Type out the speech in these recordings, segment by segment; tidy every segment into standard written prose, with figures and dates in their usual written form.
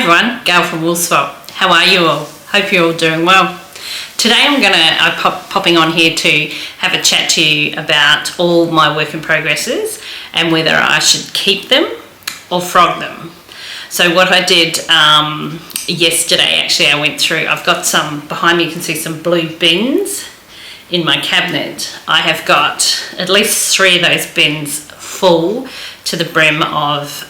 everyone, Gail from Woolswap. How are you all? Hope you're all doing well. Today I'm popping on here to have a chat to you about all my work in progresses and whether I should keep them or frog them. So what I did yesterday, actually I went through, I've got some, behind me you can see some blue bins in my cabinet. I have got at least 3 of those bins full to the brim of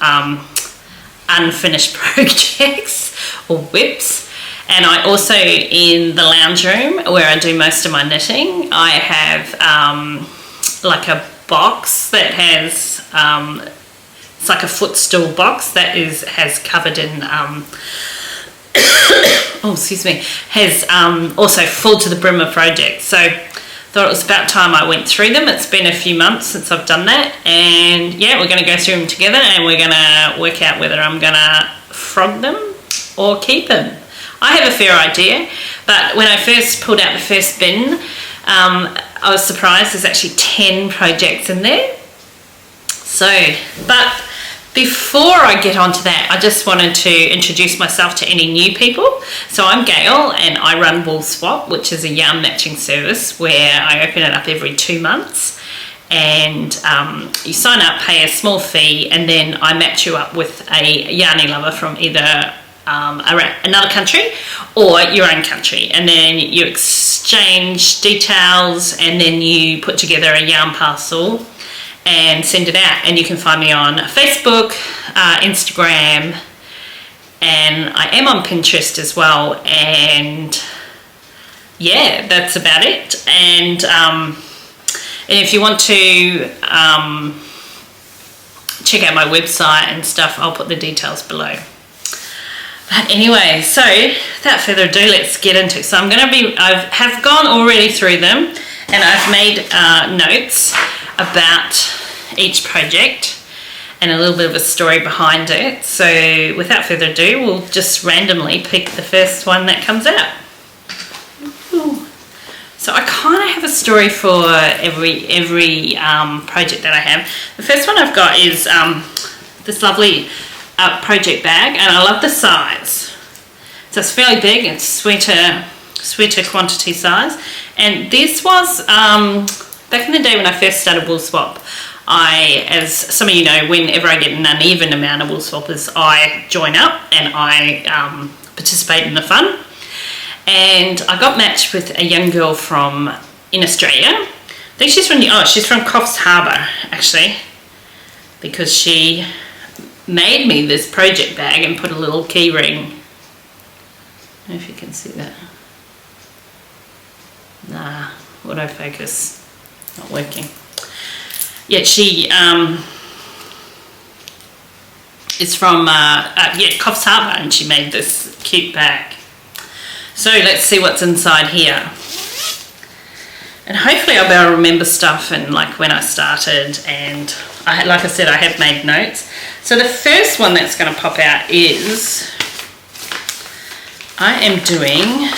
unfinished projects or WIPs. And I also, in the lounge room where I do most of my knitting, I have like a box that has, it's like a footstool box that has covered in, oh excuse me, has also full to the brim of projects. So thought it was about time I went through them. It's been a few months since I've done that, and yeah, we're going to go through them together and we're going to work out whether I'm going to frog them or keep them. I have a fair idea, but when I first pulled out the first bin, I was surprised there's actually 10 projects in there. So, but before I get onto that, I just wanted to introduce myself to any new people. So I'm Gail and I run Woolswap, which is a yarn matching service where I open it up every 2 months, and you sign up, pay a small fee, and then I match you up with a yarny lover from either another country or your own country, and then you exchange details and then you put together a yarn parcel and send it out. And you can find me on Facebook, Instagram, and I am on Pinterest as well, and yeah, that's about it. And if you want to check out my website and stuff, I'll put the details below. But anyway, so without further ado, let's get into it. So I have gone already through them, and I've made notes about each project and a little bit of a story behind it. So without further ado, we'll just randomly pick the first one that comes out. Ooh. So I kind of have a story for every project that I have. The first one I've got is this lovely project bag, and I love the size. So it's fairly big, it's sweater quantity size. And this was back in the day when I first started Woolswap. As some of you know, whenever I get an uneven amount of Woolswappers, I join up and I participate in the fun. And I got matched with a young girl in Australia. I think she's from Coffs Harbour actually, because she made me this project bag and put a little key ring. I don't know if you can see that. Nah, autofocus not working. Yeah, she is from Coffs Harbour, and she made this cute bag. So let's see what's inside here. And hopefully I'll be able to remember stuff and like when I started, and like I said, I have made notes. So the first one that's going to pop out is I am doing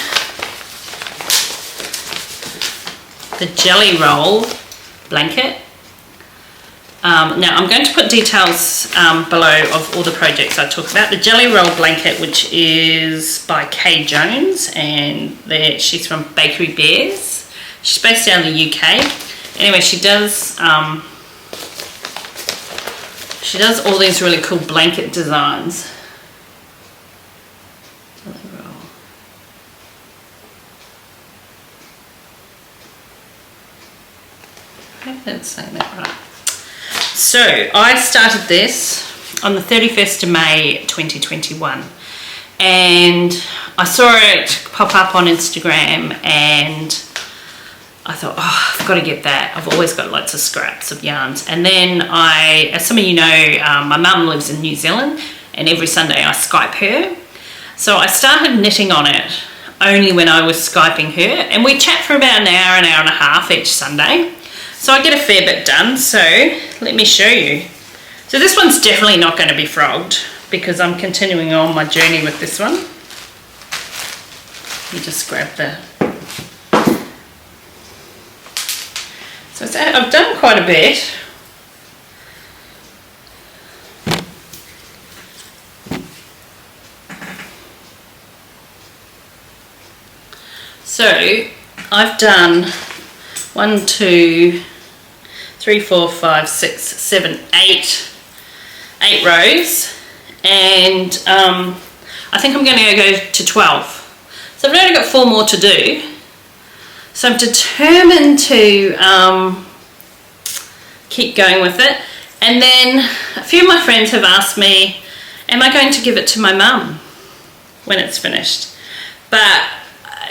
the jelly roll blanket. Now I'm going to put details below of all the projects I talk about. The jelly roll blanket, which is by Kay Jones, and she's from Bakery Bears. She's based down in the UK. Anyway, she does all these really cool blanket designs. I hope that's saying that right. So I started this on the 31st of May 2021, and I saw it pop up on Instagram, and I thought, oh, I've got to get that. I've always got lots of scraps of yarns. And then as some of you know, my mum lives in New Zealand, and every Sunday I Skype her. So I started knitting on it only when I was Skyping her, and we chat for about an hour and a half each Sunday. So I get a fair bit done, so let me show you. So this one's definitely not going to be frogged because I'm continuing on my journey with this one. Let me just grab the... So I've done quite a bit. So I've done 1, 2, 3, 4, 5, 6, 7, 8 rows, and I think I'm going to go to 12. So I've only got 4 more to do. So I'm determined to keep going with it. And then a few of my friends have asked me, am I going to give it to my mum when it's finished? But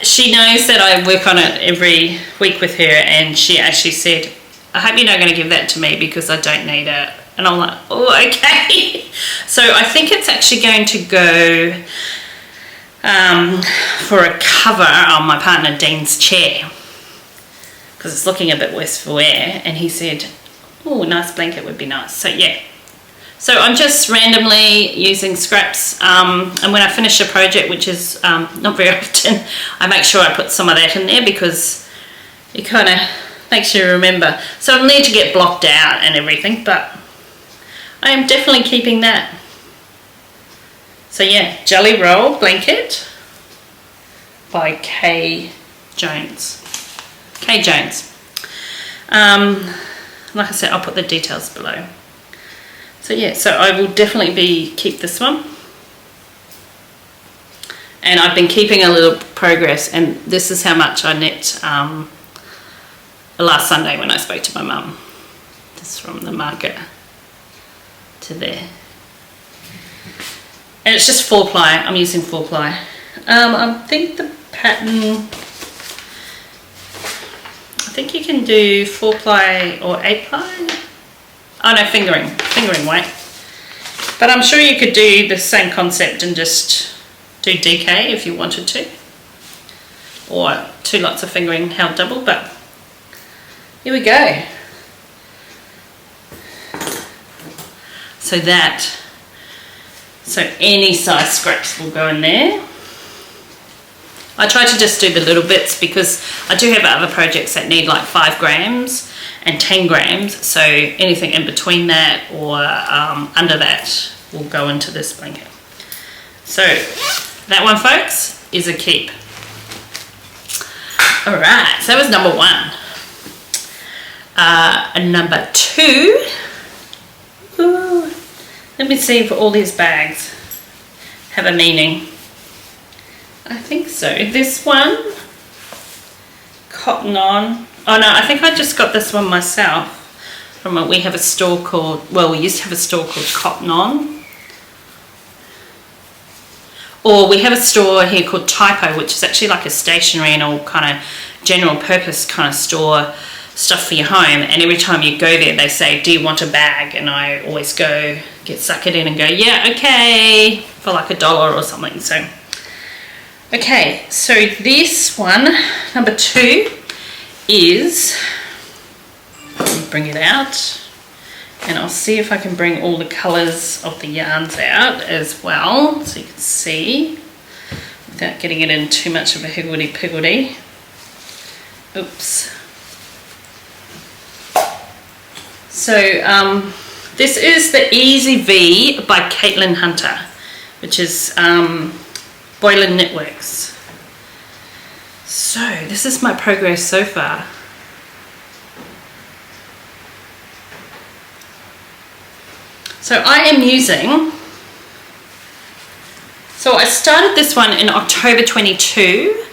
she knows that I work on it every week with her, and she actually said, I hope you're not going to give that to me because I don't need it. And I'm like, oh, okay. So I think it's actually going to go for a cover on my partner Dean's chair, because it's looking a bit worse for wear, and he said, oh, a nice blanket would be nice. So yeah, so I'm just randomly using scraps, and when I finish a project, which is not very often, I make sure I put some of that in there because it kind of makes you remember. So I'll need to get blocked out and everything, but I am definitely keeping that. So yeah, Jelly Roll Blanket by K. Jones. K. Jones. Like I said, I'll put the details below. So yeah, so I will definitely keep this one. And I've been keeping a little progress, and this is how much I knit last Sunday when I spoke to my mum. Just from the market to there. And it's just 4-ply. I'm using 4-ply. I think the pattern, I think you can do 4-ply or 8-ply. Oh no, fingering weight. But I'm sure you could do the same concept and just do DK if you wanted to. Or 2 lots of fingering held double, but here we go. So any size scraps will go in there. I try to just do the little bits because I do have other projects that need like 5 grams and 10 grams. So anything in between that or under that will go into this blanket. So that one, folks, is a keep. All right, so that was number 1. And number 2. Ooh, let me see if all these bags have a meaning. I think so. This one, Cotton On. Oh no, I think I just got this one myself from we have a store called, well, we used to have a store called Cotton On. Or we have a store here called Typo, which is actually like a stationery and all kind of general purpose kind of store, stuff for your home. And every time you go there, they say, do you want a bag? And I always go, suck it in and go, yeah, okay, for like $1 or something. So, okay, so this one, number 2, is, let me bring it out, and I'll see if I can bring all the colours of the yarns out as well, so you can see, without getting it in too much of a higgledy-piggledy. Oops. So this is the Easy V by Catilin Hunter, which is Boylan Knitworks. So this is my progress so far. So I am using, so I started this one in October 22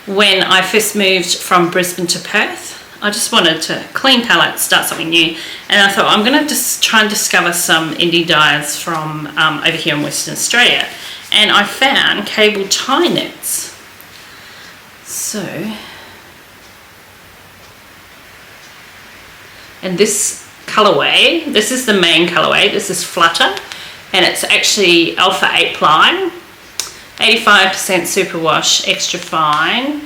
when I first moved from Brisbane to Perth. I just wanted to clean palette, start something new, and I thought I'm going to just try and discover some indie dyers from over here in Western Australia, and I found cable tie knits. So, and this colorway, this is the main colorway, this is Flutter, and it's actually Alpha 8-ply, 85% superwash, extra fine,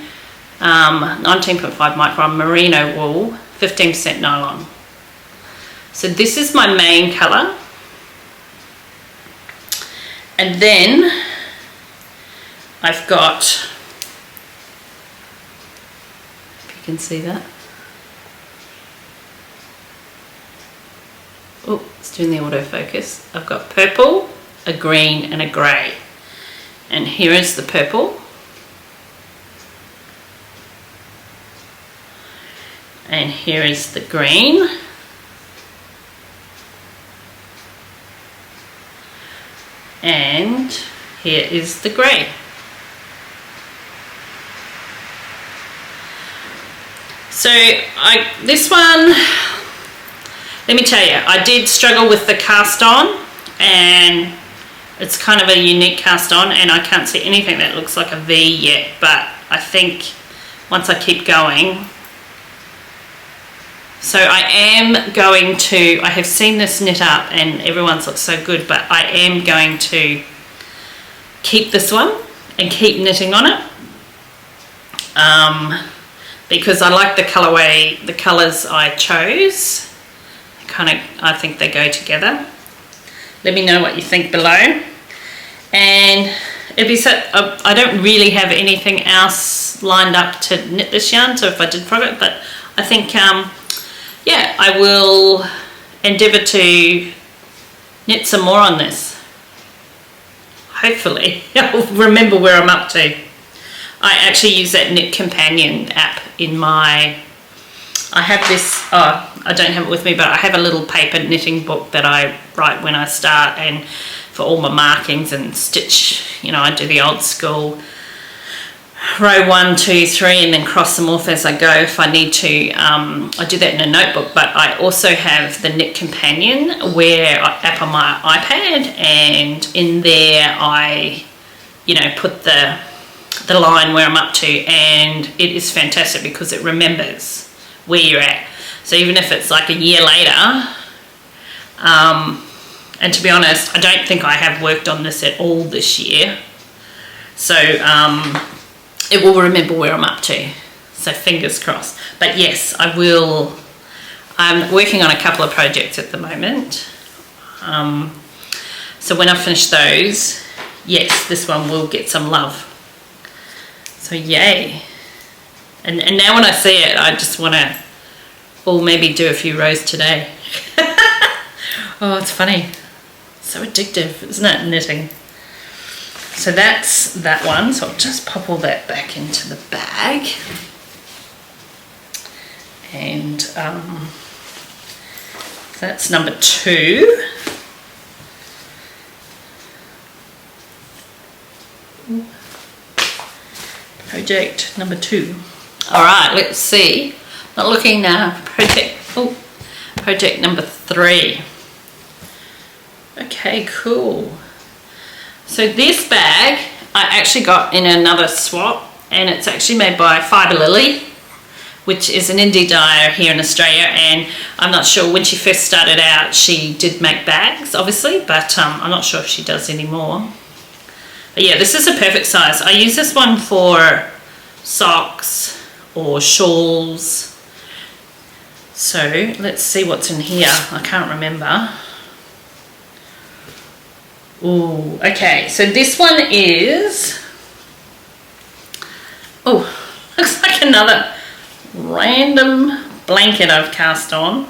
19.5 micron merino wool, 15% nylon. So this is my main color, and then I've got, if you can see that, oh, it's doing the autofocus. I've got purple, a green and a grey, and here is the purple. And here is the green. And here is the grey. So this one, let me tell you, I did struggle with the cast on, and it's kind of a unique cast on, and I can't see anything that looks like a V yet, but I think once I keep going. So I am going to, I have seen this knit up and everyone's looks so good, but I am going to keep this one and keep knitting on it. Because I like the colourway, the colours I chose. I think they go together. Let me know what you think below. And it'd be so, I don't really have anything else lined up to knit this yarn, so if I did forget, but I think, yeah, I will endeavour to knit some more on this. Hopefully, I'll remember where I'm up to. I actually use that Knit Companion app in my, I have this, I don't have it with me, but I have a little paper knitting book that I write when I start, and for all my markings and stitch, you know, I do the old school row 1, 2, 3 and then cross them off as I go if I need to. I do that in a notebook, but I also have the Knit Companion app on my iPad, and in there I, you know, put the line where I'm up to, and it is fantastic because it remembers where you're at. So even if it's like a year later, and to be honest, I don't think I have worked on this at all this year, so it will remember where I'm up to, so fingers crossed. But yes, I will. I'm working on a couple of projects at the moment, so when I finish those, yes, this one will get some love. So yay. And now when I see it, I just want to, or maybe do a few rows today. Oh, it's funny. So addictive, isn't it, knitting? So that's that one. So I'll just pop all that back into the bag. And that's number 2. Project number 2. All right, let's see. Not looking now. Project number 3. Okay, cool. So this bag I actually got in another swap, and it's actually made by Fibre Lily, which is an indie dyer here in Australia, and I'm not sure, when she first started out she did make bags obviously, but I'm not sure if she does anymore. But yeah, this is a perfect size. I use this one for socks or shawls. So let's see what's in here. I can't remember. Ooh, okay, so this one is, oh, looks like another random blanket I've cast on.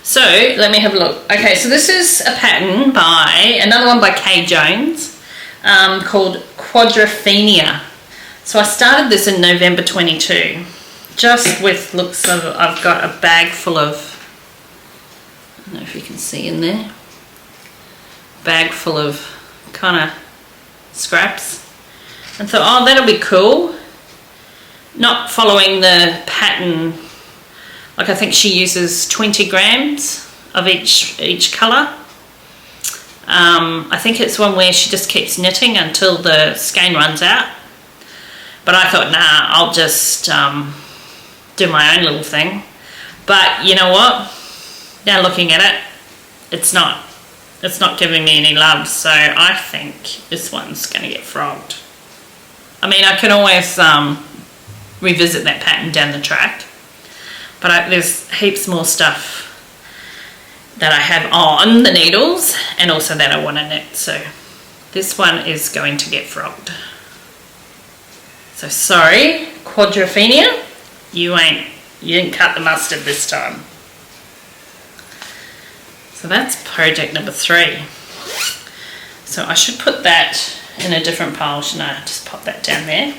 So let me have a look. Okay, so this is a pattern by, another one by Kay Jones, called Quadrophenia. So I started this in November 22, just with looks of, I've got a bag full of, I don't know if you can see in there, bag full of kind of scraps, and thought, oh, that'll be cool. Not following the pattern, like I think she uses 20 grams of each colour. I think it's one where she just keeps knitting until the skein runs out. But I thought, nah, I'll just do my own little thing. But you know what? Now looking at it, it's not giving me any love, so I think this one's going to get frogged. I mean, I can always revisit that pattern down the track, but there's heaps more stuff that I have on the needles and also that I want to knit, so this one is going to get frogged. So sorry, Quadrophenia, you didn't cut the mustard this time. So that's project number 3. So I should put that in a different pile, shouldn't I? Just pop that down there.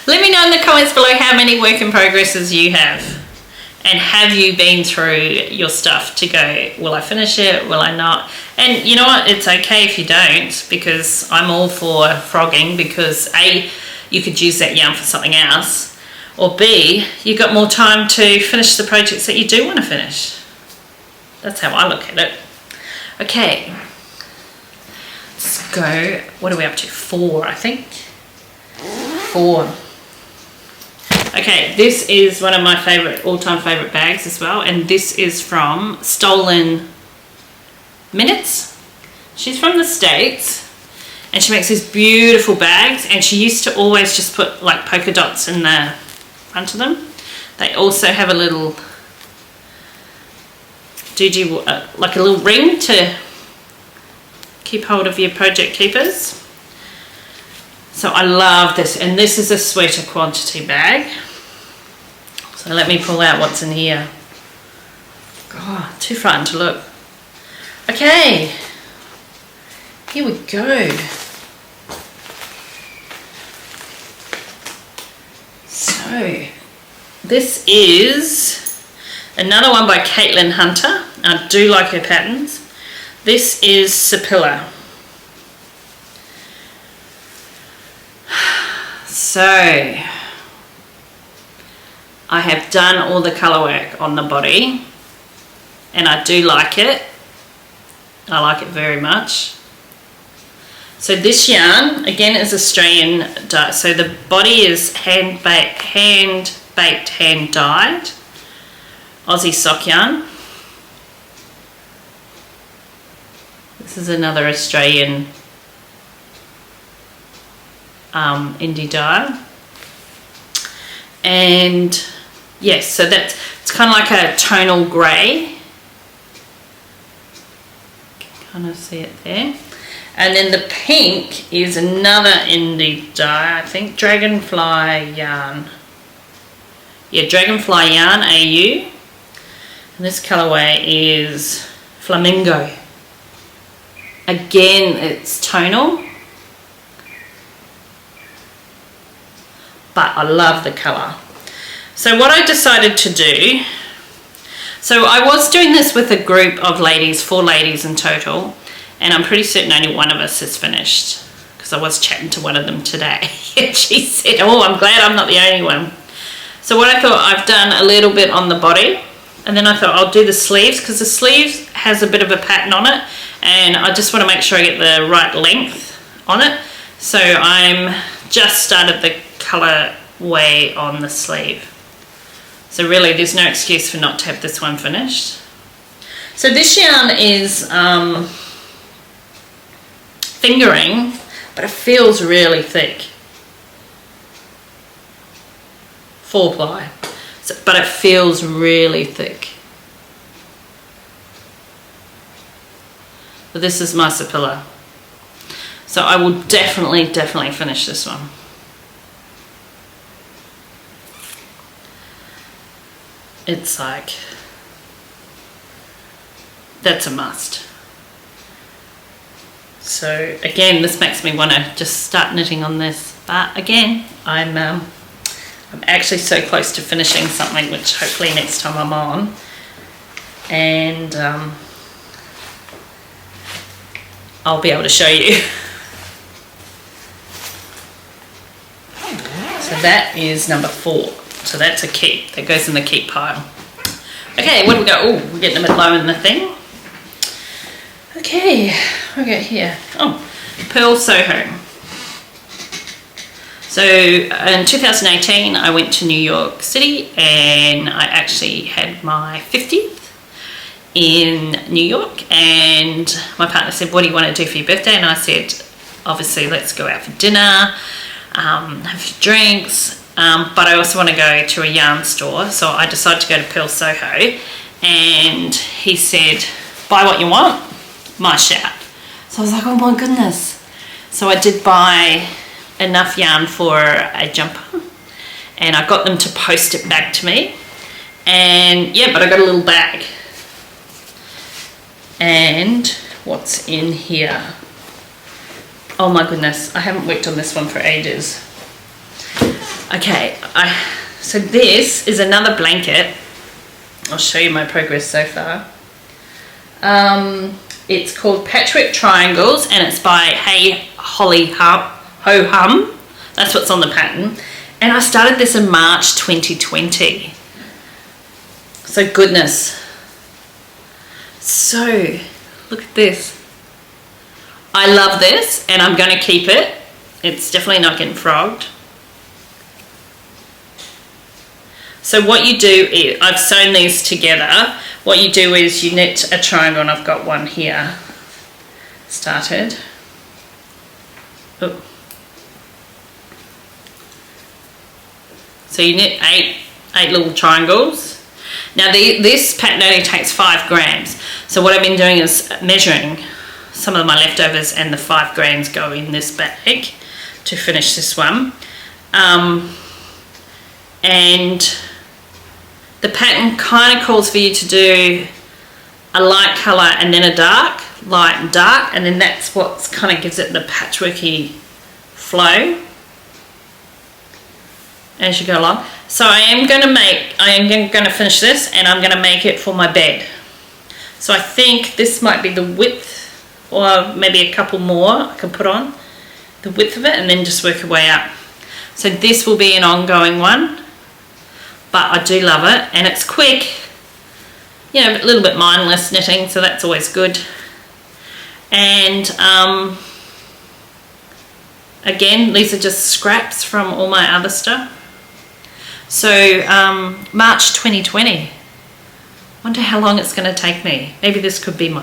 Let me know in the comments below how many work in progresses you have. And have you been through your stuff to go, will I finish it, will I not? And you know what, it's okay if you don't, because I'm all for frogging, because A, you could use that yarn for something else, or B, you've got more time to finish the projects that you do want to finish. That's how I look at it. Okay, let's go, what are we up to? 4, I think. 4. Okay, this is one of my favorite, all-time favorite bags as well, and this is from Stolen Minutes. She's from the States, and she makes these beautiful bags, and she used to always just put like polka dots in the front of them. They also have a little like a little ring to keep hold of your project keepers. So I love this, and this is a sweater quantity bag. So let me pull out what's in here. God, too frightened to look. Okay, here we go. So this is another one by Catilin Hunter. I do like her patterns. This is Sipila. So I have done all the colour work on the body, and I do like it. I like it very much. So this yarn again is Australian dye. So the body is hand baked, hand dyed Aussie sock yarn. This is another Australian indie dye, and yes, so that's, it's kind of like a tonal grey. Kind of see it there. And then the pink is another indie dye, I think, Dragonfly Yarn. Yeah, Dragonfly Yarn AU. And this colourway is Flamingo. Again, it's tonal, but I love the colour. So what I decided to do, so I was doing this with a group of ladies, 4 ladies in total, and I'm pretty certain only one of us is finished, because I was chatting to one of them today and she said, oh, I'm glad I'm not the only one. So what I thought, I've done a little bit on the body, and then I thought I'll do the sleeves, because the sleeves has a bit of a pattern on it, and I just want to make sure I get the right length on it. So I'm just started the colour way on the sleeve. So really there's no excuse for not to have this one finished. So this yarn is fingering, but it feels really thick. 4 ply, so, but it feels really thick. But this is my Sipila. So I will definitely finish this one. It's like, that's a must. So again, this makes me want to just start knitting on this, but again, I'm actually so close to finishing something, which hopefully next time I'm on, and I'll be able to show you. So that is number 4. So that's a keep. That goes in the keep pile. Okay, where do we go? Oh, we're getting a bit low in the thing. Okay, we go here. Oh, Purl Soho. So in 2018, I went to New York City, and I actually had my 50th in New York, and my partner said, what do you want to do for your birthday? And I said, obviously, let's go out for dinner, have a few drinks, but I also want to go to a yarn store. So I decided to go to Purl Soho, and he said, buy what you want, my shout. So I was like, oh my goodness. So I did buy enough yarn for a jumper, and I got them to post it back to me, and yeah, but I got a little bag. And what's in here? Oh my goodness, I haven't worked on this one for ages. Okay, so this is another blanket. I'll show you my progress so far. It's called Patchwork Triangles, and it's by Hey Holly Ho Hum. That's what's on the pattern. And I started this in March 2020. So goodness. So, look at this. I love this, and I'm going to keep it. It's definitely not getting frogged. So what you do is, I've sewn these together. What you do is you knit a triangle, and I've got one here started. Oh. So you knit eight little triangles. Now this pattern only takes 5 grams. So what I've been doing is measuring some of my leftovers, and the 5 grams go in this bag to finish this one. And the pattern kind of calls for you to do a light colour and then a dark, light and dark, and then that's what kind of gives it the patchworky flow as you go along. So I am going to finish this, and I'm going to make it for my bed. So I think this might be the width, or maybe a couple more I can put on the width of it, and then just work your way up. So this will be an ongoing one. But I do love it, and it's quick, you know, a little bit mindless knitting, so that's always good. And again, these are just scraps from all my other stuff. So March 2020, wonder how long it's going to take me. Maybe this could be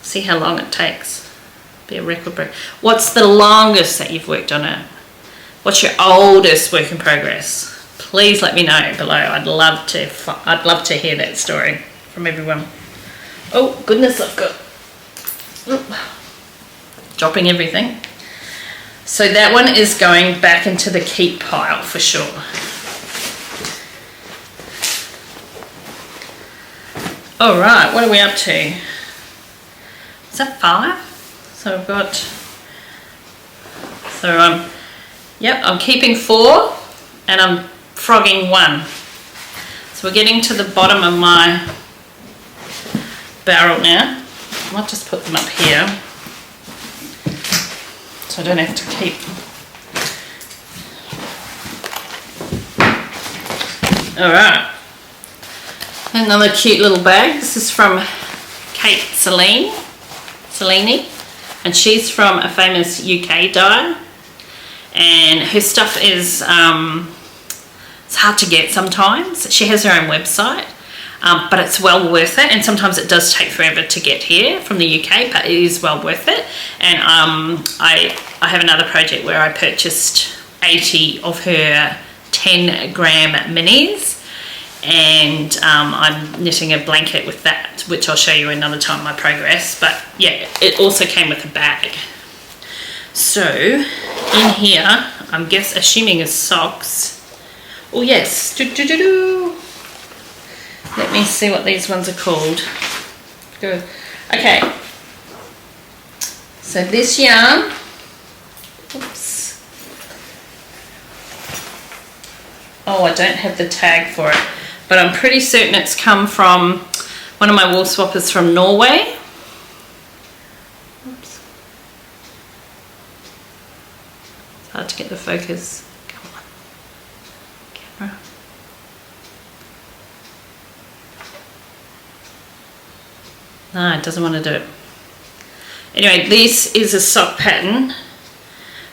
see how long it takes. Be a record break. What's the longest that you've worked on it? What's your oldest work in progress? Please let me know below. I'd love to hear that story from everyone. Oh goodness, I've got dropping everything. So that one is going back into the keep pile for sure. All right, what are we up to? Is that 5? So I've got. So yep, I'm keeping 4, and I'm frogging 1. So we're getting to the bottom of my barrel now. I might just put them up here so I don't have to keep. Alright, another cute little bag. This is from Catilin, and she's from a famous UK dyer, and her stuff is it's hard to get sometimes. She has her own website, but it's well worth it, and sometimes it does take forever to get here from the UK, but it is well worth it. And I have another project where I purchased 80 of her 10-gram minis, and I'm knitting a blanket with that, which I'll show you another time my progress. But yeah, it also came with a bag. So in here, I'm assuming is socks. Oh yes, let me see what these ones are called. Good. Okay, so this yarn, oops. Oh, I don't have the tag for it, but I'm pretty certain it's come from one of my wool swappers from Norway. Oops. It's hard to get the focus. No, it doesn't want to do it. Anyway, this is a sock pattern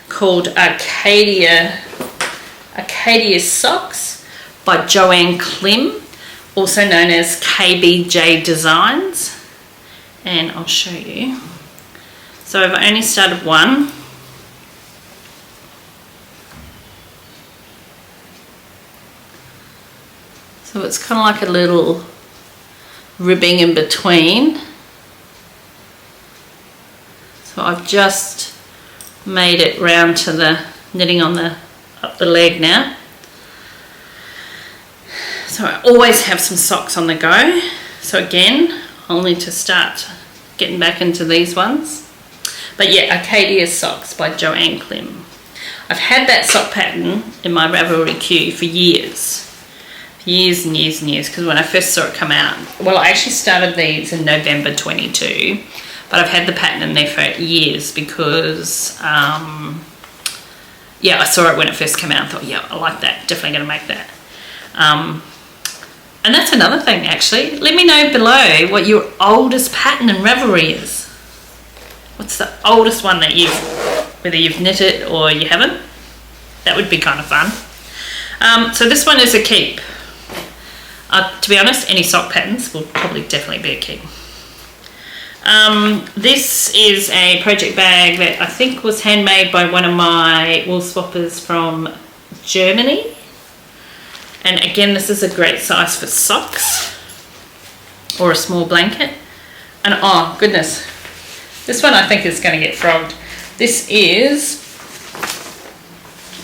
called Arcadia Socks by Joanne Klim, also known as KBJ Designs. And I'll show you. So I've only started 1. So it's kind of like a little ribbing in between. So I've just made it round to the knitting on up the leg now. So I always have some socks on the go. So again, I'll need to start getting back into these ones. But yeah, Arcadia Socks by Joanne Klim. I've had that sock pattern in my Ravelry queue for years. Years and years and years, because when I first saw it come out, well, I actually started these in November 22, but I've had the pattern in there for years because, yeah, I saw it when it first came out and thought, yeah, I like that, definitely going to make that. And that's another thing, actually. Let me know below what your oldest pattern in Ravelry is. What's the oldest one that whether you've knit it or you haven't? That would be kind of fun. So this one is a keep. To be honest, any sock patterns will probably definitely be a keep. This is a project bag that I think was handmade by one of my wool swappers from Germany. And again, this is a great size for socks or a small blanket. And oh goodness, this one I think is going to get frogged. This is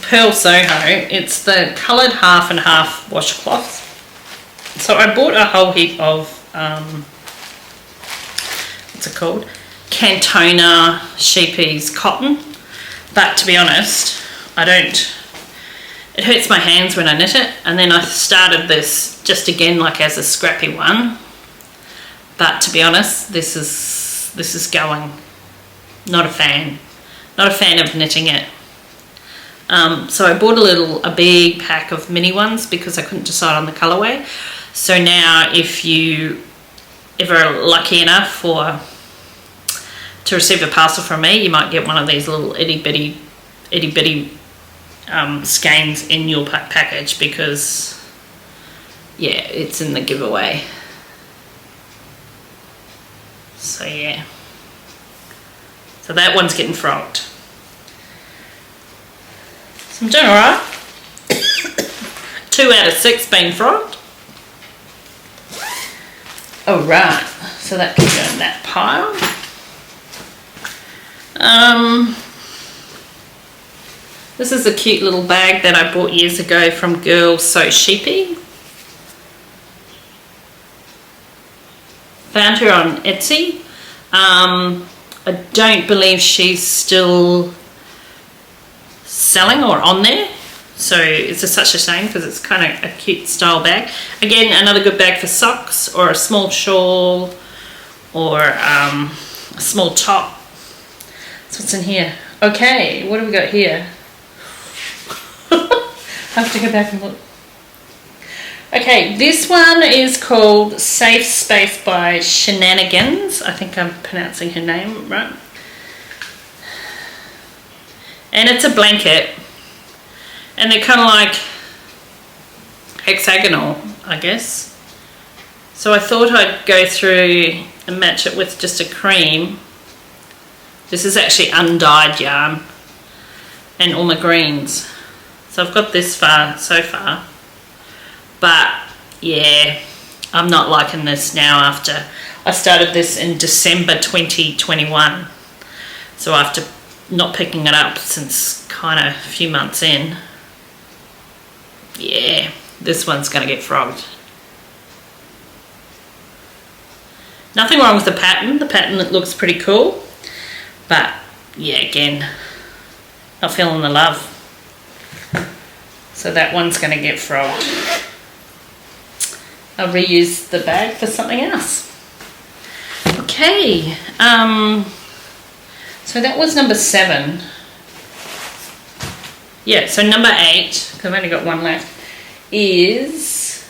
Purl Soho. It's the coloured half and half washcloths. So I bought a whole heap of, what's it called? Cantona Sheepies cotton. But to be honest, it hurts my hands when I knit it. And then I started this just again like as a scrappy one. But to be honest, this is going. Not a fan. Not a fan of knitting it. So I bought a big pack of mini ones because I couldn't decide on the colourway. So now if you ever are lucky enough to receive a parcel from me, you might get one of these little itty bitty skeins in your package because, yeah, it's in the giveaway. So yeah. So that one's getting frogged. So I'm doing alright. 2 out of 6 being frogged. Alright, so that can go in that pile. This is a cute little bag that I bought years ago from Girls So Sheepy. Found her on Etsy. I don't believe she's still selling or on there. So it's such a shame because it's kind of a cute style bag. Again, another good bag for socks or a small shawl or a small top. So what's in here? Okay, what have we got here? I have to go back and look. Okay, this one is called Safe Space by Shennagins. I think I'm pronouncing her name right. And it's a blanket. And they're kind of like hexagonal, I guess. So I thought I'd go through and match it with just a cream. This is actually undyed yarn and all my greens. So I've got this far so far. But yeah, I'm not liking this now after I started this in December 2021. So after not picking it up since kind of a few months in, yeah, this one's going to get frogged. Nothing wrong with the pattern. The pattern looks pretty cool. But yeah, again, not feeling the love. So that one's going to get frogged. I'll reuse the bag for something else. Okay, so that was number 7. Yeah, so number 8, because I've only got one left, is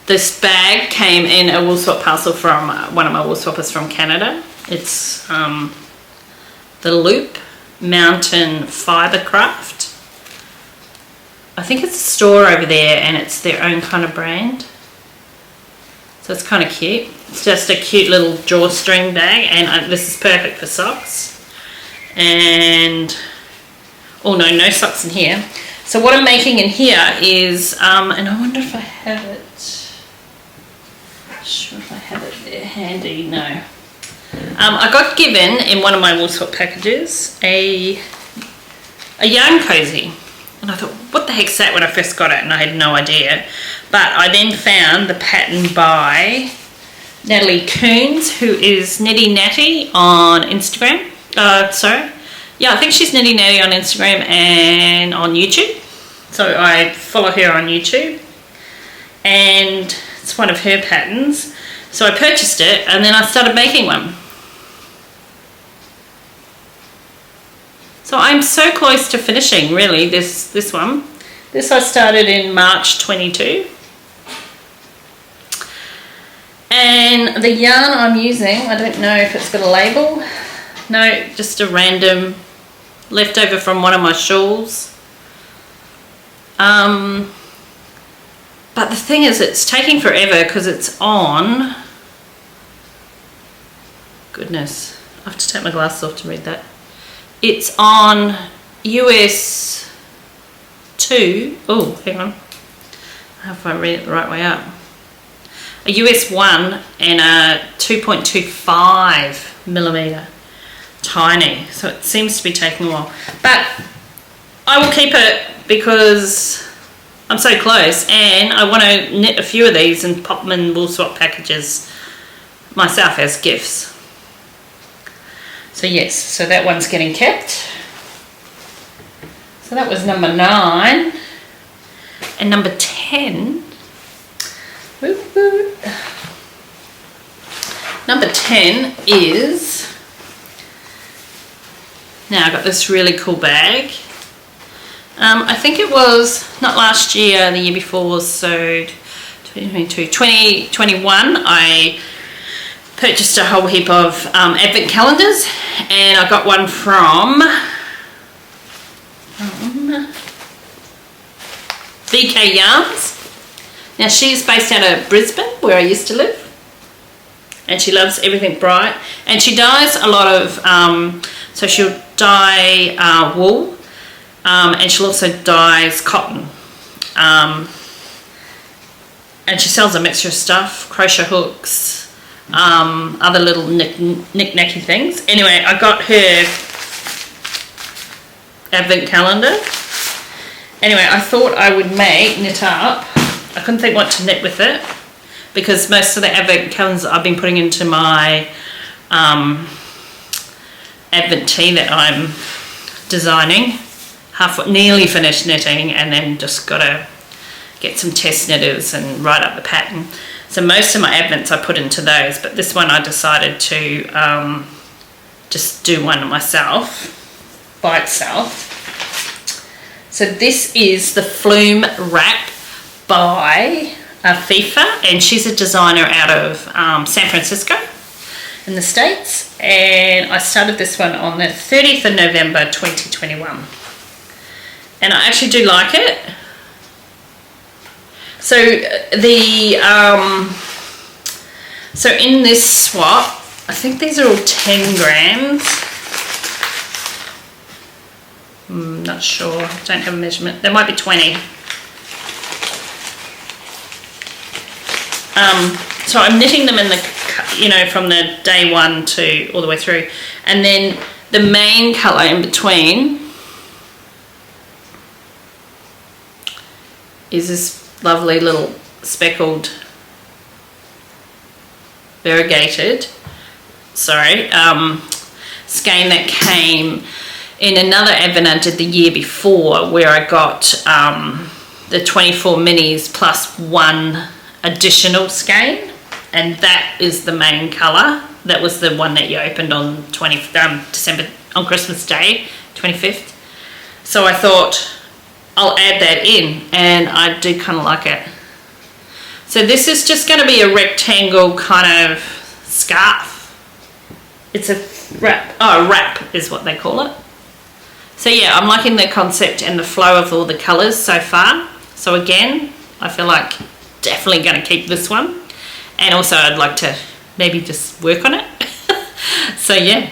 this bag came in a wool swap parcel from one of my wool swappers from Canada. It's the Loop Mountain Fibre Craft. I think it's a store over there and it's their own kind of brand. So it's kind of cute. It's just a cute little drawstring bag, and this is perfect for socks. And, oh no socks in here. So what I'm making in here is, and I wonder if I have it. Not sure if I have it there handy, no. I got given in one of my wool swap packages a yarn cozy. And I thought, what the heck's that when I first got it? And I had no idea. But I then found the pattern by Natalie Koons, who is Nitty Natty on Instagram. Sorry. Yeah, I think she's Nitty Natty on Instagram and on YouTube. So I follow her on YouTube. And it's one of her patterns. So I purchased it and then I started making one. So I'm so close to finishing, really, this one. This I started in March 22. And the yarn I'm using, I don't know if it's got a label. No, just a random leftover from one of my shawls. But the thing is, it's taking forever because it's on. Goodness, I have to take my glasses off to read that. It's on US 2. Oh, hang on. How if I read it the right way up? A US 1 and a 2.25 millimeter. Tiny. So it seems to be taking a while. But I will keep it because I'm so close, and I want to knit a few of these and pop them in Woolswap packages myself as gifts. So yes, so that one's getting kept. So that was number 9. And number 10. Number 10 is, now I got this really cool bag. I think it was not last year, the year before, so 2022, 2021, I purchased a whole heap of advent calendars, and I got one from BK Yarns. Now she's based out of Brisbane, where I used to live, and she loves everything bright, and she dyes a lot of, so she'll dye wool, and she'll also dyes cotton, and she sells a mixture of stuff, crochet hooks, other little knick-knacky things. Anyway, I got her advent calendar. Anyway, I thought I would knit up. I couldn't think what to knit with it, because most of the advent calendars I've been putting into my advent tea that I'm designing, nearly finished knitting, and then just got to get some test knitters and write up the pattern. So most of my advents I put into those, but this one I decided to just do one myself, by itself. So this is the Flume wrap by Afifa, and she's a designer out of San Francisco in the States, and I started this one on the 30th of November 2021, and I actually do like it. So so in this swap, I think these are all 10 grams. Not sure, don't have a measurement. There might be 20. So I'm knitting them in the, from the day 1 to all the way through, and then the main colour in between is this lovely little speckled variegated skein that came in another advent I did the year before, where I got the 24 minis plus 1 additional skein, and that is the main colour. That was the one that you opened on December, on Christmas Day, 25th. So I thought I'll add that in, and I do kind of like it. So this is just going to be a rectangle kind of scarf. It's a wrap. Oh, a wrap is what they call it. So yeah, I'm liking the concept and the flow of all the colours so far. So again, I feel like definitely going to keep this one, and also I'd like to maybe just work on it. So yeah,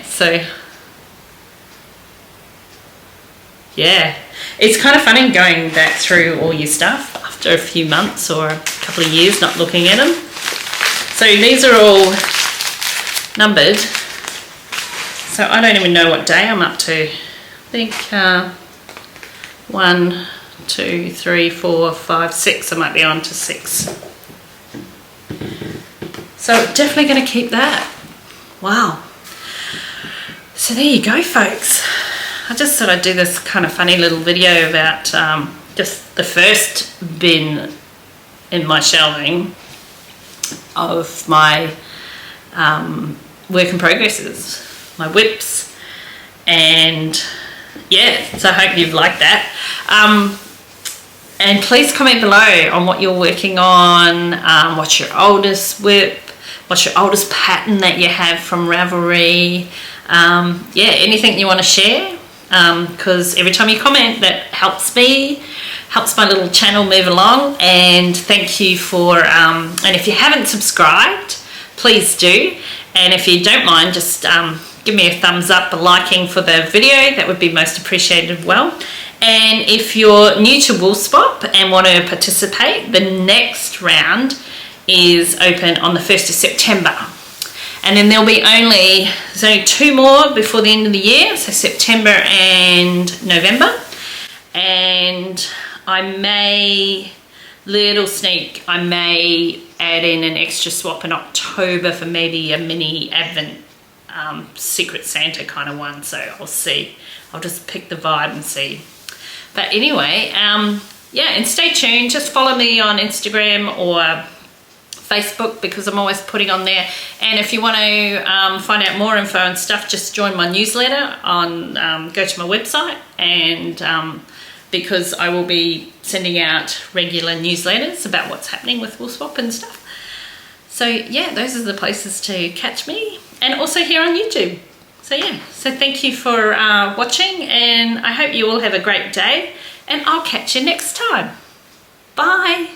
yeah, it's kind of funny going back through all your stuff after a few months or a couple of years not looking at them. So these are all numbered, so I don't even know what day I'm up to. I think 1, 2, 3, 4, 5, 6. I might be on to 6. So definitely going to keep that. Wow. So there you go, folks. I just thought I'd do this kind of funny little video about just the first bin in my shelving of my work in progresses, my WIPs, and yeah, so I hope you've liked that. And please comment below on what you're working on, what's your oldest WIP, what's your oldest pattern that you have from Ravelry, yeah, anything you want to share, because every time you comment, that helps me, helps my little channel move along. And thank you for, and if you haven't subscribed, please do. And if you don't mind, just give me a thumbs up, a liking for the video, that would be most appreciated as well. And if you're new to Woolswap and want to participate, the next round is open on the 1st of September. And then there's only 2 more before the end of the year, so September and November. And I may add in an extra swap in October for maybe a mini Advent Secret Santa kind of one, so I'll see. I'll just pick the vibe and see. But anyway, yeah, and stay tuned. Just follow me on Instagram or Facebook, because I'm always putting on there. And if you want to find out more info and stuff, just join my newsletter on, go to my website, and because I will be sending out regular newsletters about what's happening with Woolswap and stuff. So yeah, those are the places to catch me, and also here on YouTube. So yeah, so thank you for watching, and I hope you all have a great day, and I'll catch you next time. Bye.